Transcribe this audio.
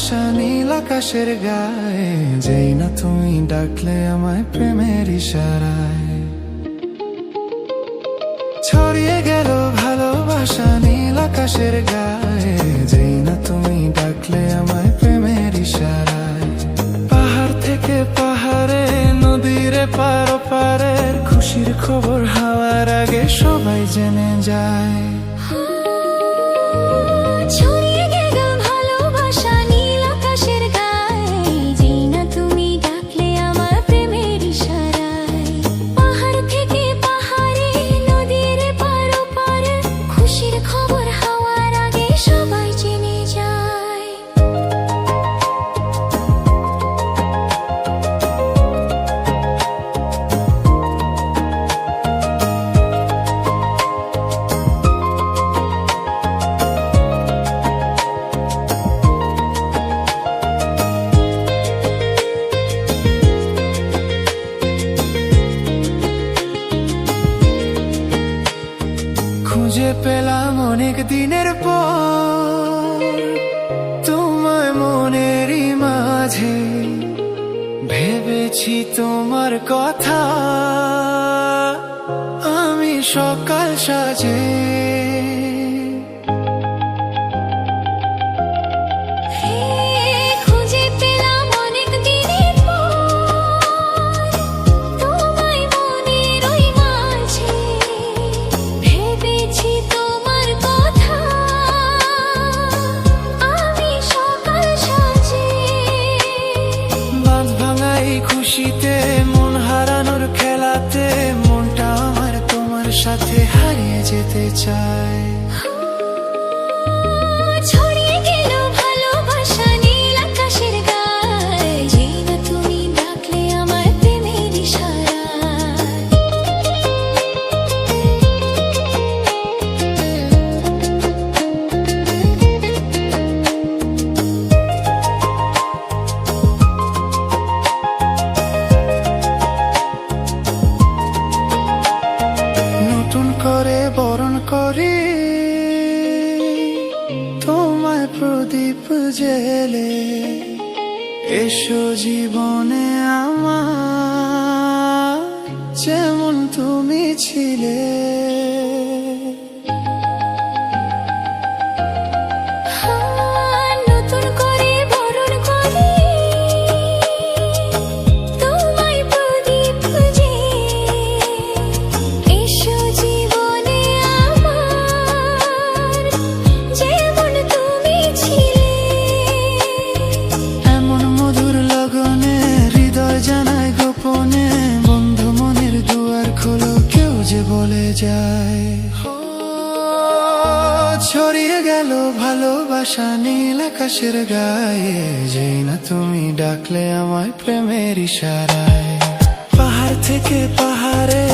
ভালোবাসা নীল আকাশের গায়ে, যেই না তুমি ডাকলে আমায় প্রেমের ইশারায়। ছড়িয়ে গেল ভালোবাসা নীল আকাশের গায়ে, যেই না তুমি ডাকলে আমায় প্রেমের ইশারায়। পাহাড় থেকে পাহাড়ে, নদীর পার ওপারের খুশির খবর হাওয়ার আগে সবাই জেনে যায়। ছড়িয়ে গেল ভালোবাসা নীল আকাশের গায়ে, যেই না তুমি ডাকলে আমার প্রেমের ইশারায়। পাহাড় থেকে পাহাড়ে, নদীর পার ওপারে খুশির খবর হাওয়ার আগে সবাই জেনে যায়। খুঁজে পেলাম অনেক দিনের পর তোমায় মনেরই মাঝে, ভেবেছি তোমার কথা আমি সকাল সাজে। খুঁজে পেলাম অনেক দিনের পর তোমায় মনের ওই মাঝে, ভেবেছি তোমার কথা আমি সকাল সাজে। বাঁধ ভাঙা এই খুশিতে, মন হারানোর খেলাতে, মনটা আমার তোমার সাথে হারিয়ে যেতে চায়। ছড়িয়ে গেল ভালোবাসা নীল আকাশের গায়ে, যেই না তুমি ডাকলে আমার প্রেমের ইশারায়। নতুন করে বরণ করি তোমায় প্রদীপ জেলে, এসো জীবনে আমার যেমন তুমি ছিলে। নতুন করে বরণ করি তোমায় প্রদীপ জেলে, এসো জীবনে আমার যেমন তুমি ছিলে। এমন মধুর লগনে হৃদয় জানায় গোপনে, বন্ধু মনের দুয়ার খোলো, কেউ যে বলে যায়। ছড়িয়ে গেল ভালোবাসা নীল আকাশের গায়ে, যেই না তুমি ডাকলে আমায় প্রেমের ইশারায়। পাহাড় থেকে পাহাড়ে